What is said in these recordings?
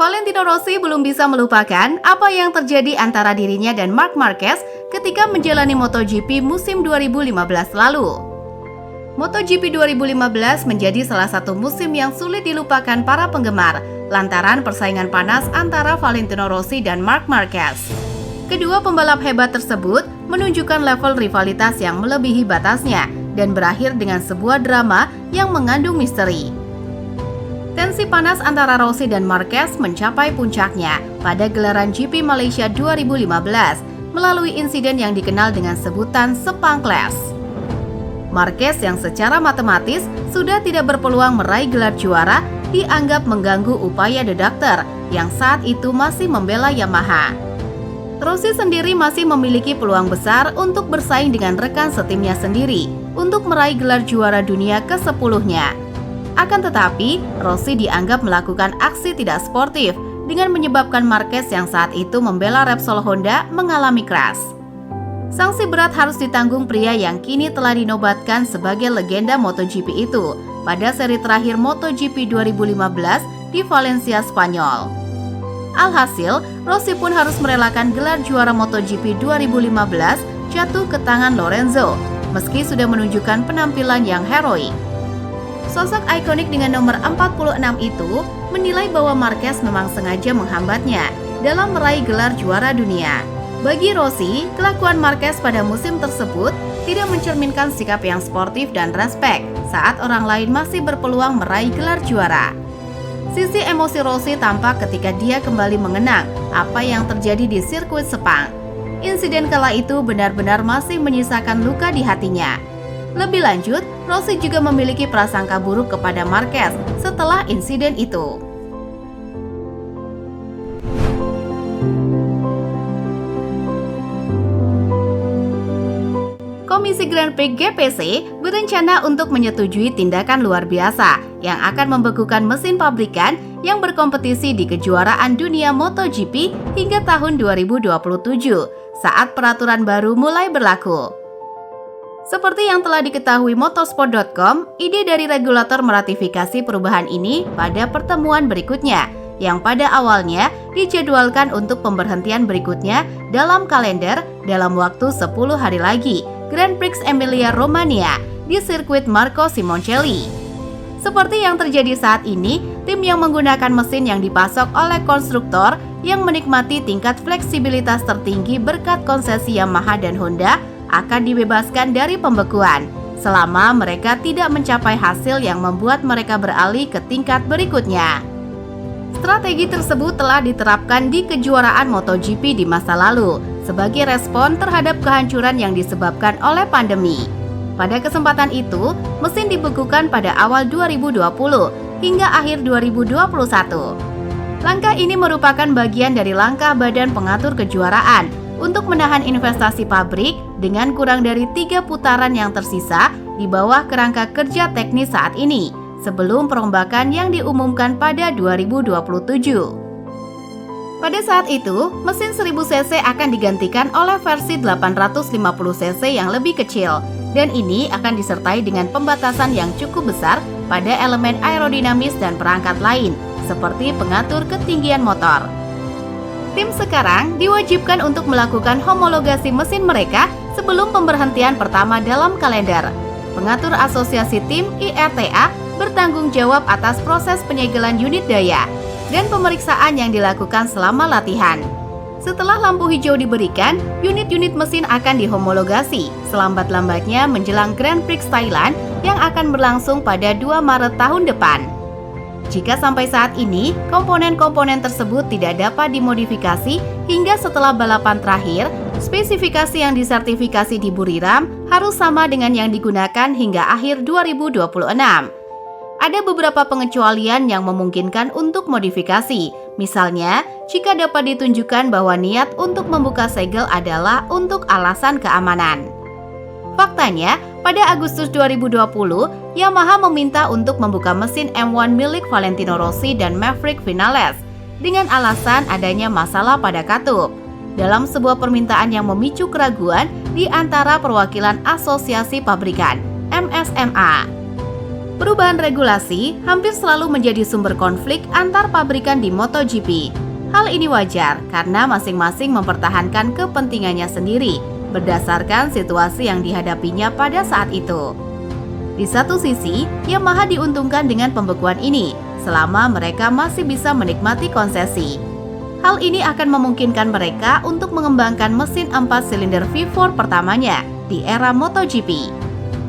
Valentino Rossi belum bisa melupakan apa yang terjadi antara dirinya dan Marc Marquez ketika menjalani MotoGP musim 2015 lalu. MotoGP 2015 menjadi salah satu musim yang sulit dilupakan para penggemar lantaran persaingan panas antara Valentino Rossi dan Marc Marquez. Kedua pembalap hebat tersebut menunjukkan level rivalitas yang melebihi batasnya dan berakhir dengan sebuah drama yang mengandung misteri. Tensi panas antara Rossi dan Marquez mencapai puncaknya pada gelaran GP Malaysia 2015 melalui insiden yang dikenal dengan sebutan Sepang Clash. Marquez yang secara matematis sudah tidak berpeluang meraih gelar juara dianggap mengganggu upaya The Doctor yang saat itu masih membela Yamaha. Rossi sendiri masih memiliki peluang besar untuk bersaing dengan rekan setimnya sendiri untuk meraih gelar juara dunia ke-10-nya. Akan tetapi, Rossi dianggap melakukan aksi tidak sportif dengan menyebabkan Marquez yang saat itu membela Repsol Honda mengalami crash. Sanksi berat harus ditanggung pria yang kini telah dinobatkan sebagai legenda MotoGP itu pada seri terakhir MotoGP 2015 di Valencia, Spanyol. Alhasil, Rossi pun harus merelakan gelar juara MotoGP 2015 jatuh ke tangan Lorenzo, meski sudah menunjukkan penampilan yang heroik. Sosok ikonik dengan nomor 46 itu menilai bahwa Marquez memang sengaja menghambatnya dalam meraih gelar juara dunia. Bagi Rossi, kelakuan Marquez pada musim tersebut tidak mencerminkan sikap yang sportif dan respek saat orang lain masih berpeluang meraih gelar juara. Sisi emosi Rossi tampak ketika dia kembali mengenang apa yang terjadi di sirkuit Sepang. Insiden kala itu benar-benar masih menyisakan luka di hatinya. Lebih lanjut, Rossi juga memiliki prasangka buruk kepada Marquez setelah insiden itu. Komisi Grand Prix GPC berencana untuk menyetujui tindakan luar biasa yang akan membekukan mesin pabrikan yang berkompetisi di kejuaraan dunia MotoGP hingga tahun 2027 saat peraturan baru mulai berlaku. Seperti yang telah diketahui motorsport.com, ide dari regulator meratifikasi perubahan ini pada pertemuan berikutnya, yang pada awalnya dijadwalkan untuk pemberhentian berikutnya dalam kalender dalam waktu 10 hari lagi, Grand Prix Emilia-Romagna di sirkuit Marco Simoncelli. Seperti yang terjadi saat ini, tim yang menggunakan mesin yang dipasok oleh konstruktor yang menikmati tingkat fleksibilitas tertinggi berkat konsesi Yamaha dan Honda akan dibebaskan dari pembekuan selama mereka tidak mencapai hasil yang membuat mereka beralih ke tingkat berikutnya. Strategi tersebut telah diterapkan di kejuaraan MotoGP di masa lalu sebagai respon terhadap kehancuran yang disebabkan oleh pandemi. Pada kesempatan itu, mesin dibekukan pada awal 2020 hingga akhir 2021. Langkah ini merupakan bagian dari langkah Badan Pengatur Kejuaraan untuk menahan investasi pabrik dengan kurang dari 3 putaran yang tersisa di bawah kerangka kerja teknis saat ini, sebelum perombakan yang diumumkan pada 2027. Pada saat itu, mesin 1000 cc akan digantikan oleh versi 850 cc yang lebih kecil, dan ini akan disertai dengan pembatasan yang cukup besar pada elemen aerodinamis dan perangkat lain, seperti pengatur ketinggian motor. Tim sekarang diwajibkan untuk melakukan homologasi mesin mereka sebelum pemberhentian pertama dalam kalender. Pengatur asosiasi tim IRTA bertanggung jawab atas proses penyegelan unit daya dan pemeriksaan yang dilakukan selama latihan. Setelah lampu hijau diberikan, unit-unit mesin akan dihomologasi selambat-lambatnya menjelang Grand Prix Thailand yang akan berlangsung pada 2 Maret tahun depan. Jika sampai saat ini, komponen-komponen tersebut tidak dapat dimodifikasi hingga setelah balapan terakhir, spesifikasi yang disertifikasi di Buriram harus sama dengan yang digunakan hingga akhir 2026. Ada beberapa pengecualian yang memungkinkan untuk modifikasi, misalnya jika dapat ditunjukkan bahwa niat untuk membuka segel adalah untuk alasan keamanan. Faktanya, pada Agustus 2020, Yamaha meminta untuk membuka mesin M1 milik Valentino Rossi dan Maverick Vinales dengan alasan adanya masalah pada katup. Dalam sebuah permintaan yang memicu keraguan di antara perwakilan Asosiasi Pabrikan, MSMA. Perubahan regulasi hampir selalu menjadi sumber konflik antar pabrikan di MotoGP. Hal ini wajar karena masing-masing mempertahankan kepentingannya sendiri berdasarkan situasi yang dihadapinya pada saat itu. Di satu sisi, Yamaha diuntungkan dengan pembekuan ini selama mereka masih bisa menikmati konsesi. Hal ini akan memungkinkan mereka untuk mengembangkan mesin 4 silinder V4 pertamanya di era MotoGP.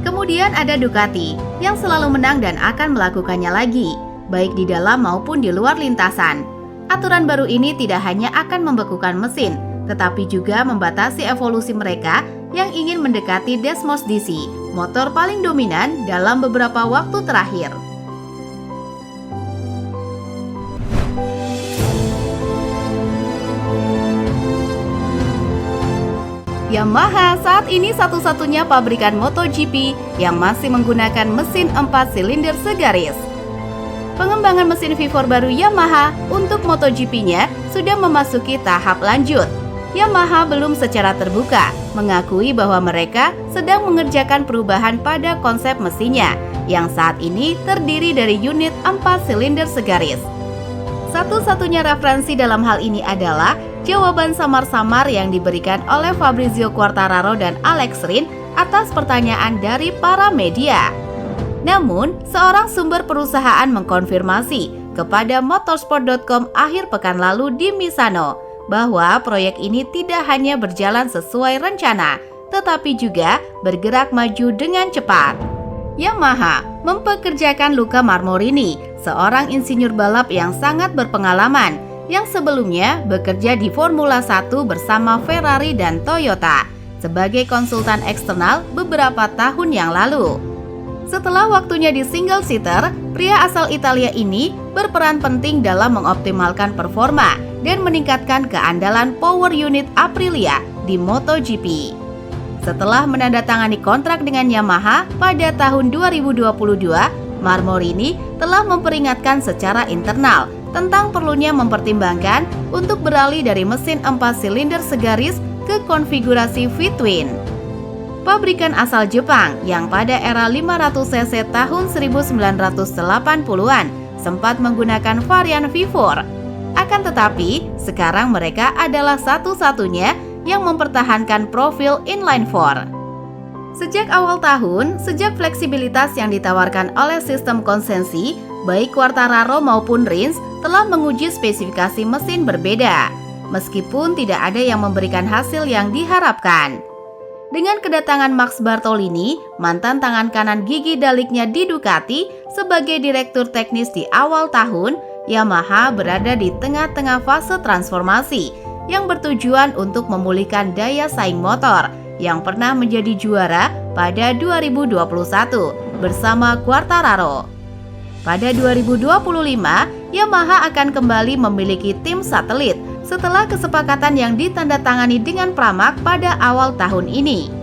Kemudian ada Ducati yang selalu menang dan akan melakukannya lagi, baik di dalam maupun di luar lintasan. Aturan baru ini tidak hanya akan membekukan mesin, tetapi juga membatasi evolusi mereka yang ingin mendekati Desmos DC, motor paling dominan dalam beberapa waktu terakhir. Yamaha saat ini satu-satunya pabrikan MotoGP yang masih menggunakan mesin 4 silinder segaris. Pengembangan mesin V4 baru Yamaha untuk MotoGP-nya sudah memasuki tahap lanjut. Yamaha belum secara terbuka mengakui bahwa mereka sedang mengerjakan perubahan pada konsep mesinnya yang saat ini terdiri dari unit 4 silinder segaris. Satu-satunya referensi dalam hal ini adalah jawaban samar-samar yang diberikan oleh Fabrizio Quartararo dan Alex Rins atas pertanyaan dari para media. Namun, seorang sumber perusahaan mengkonfirmasi kepada motorsport.com akhir pekan lalu di Misano bahwa proyek ini tidak hanya berjalan sesuai rencana, tetapi juga bergerak maju dengan cepat. Yamaha mempekerjakan Luca Marmorini, seorang insinyur balap yang sangat berpengalaman yang sebelumnya bekerja di Formula 1 bersama Ferrari dan Toyota sebagai konsultan eksternal beberapa tahun yang lalu. Setelah waktunya di single seater, pria asal Italia ini berperan penting dalam mengoptimalkan performa dan meningkatkan keandalan power unit Aprilia di MotoGP. Setelah menandatangani kontrak dengan Yamaha pada tahun 2022, Marmorini telah memperingatkan secara internal tentang perlunya mempertimbangkan untuk beralih dari mesin 4 silinder segaris ke konfigurasi V-twin. Pabrikan asal Jepang yang pada era 500cc tahun 1980-an sempat menggunakan varian V4. Akan tetapi, sekarang mereka adalah satu-satunya yang mempertahankan profil inline-4. Sejak awal tahun, sejak fleksibilitas yang ditawarkan oleh sistem konsensi, baik Quartararo maupun Rins telah menguji spesifikasi mesin berbeda, meskipun tidak ada yang memberikan hasil yang diharapkan. Dengan kedatangan Max Bartolini, mantan tangan kanan gigi daliknya di Ducati, sebagai direktur teknis di awal tahun, Yamaha berada di tengah-tengah fase transformasi yang bertujuan untuk memulihkan daya saing motor yang pernah menjadi juara pada 2021 bersama Quartararo. Pada 2025, Yamaha akan kembali memiliki tim satelit setelah kesepakatan yang ditandatangani dengan Pramac pada awal tahun ini.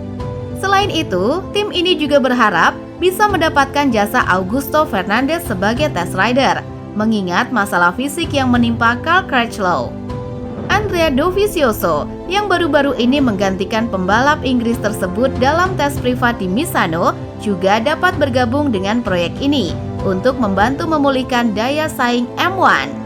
Selain itu, tim ini juga berharap bisa mendapatkan jasa Augusto Fernandez sebagai test rider, mengingat masalah fisik yang menimpa Carl Crutchlow. Andrea Dovizioso yang baru-baru ini menggantikan pembalap Inggris tersebut dalam tes privat di Misano juga dapat bergabung dengan proyek ini untuk membantu memulihkan daya saing M1.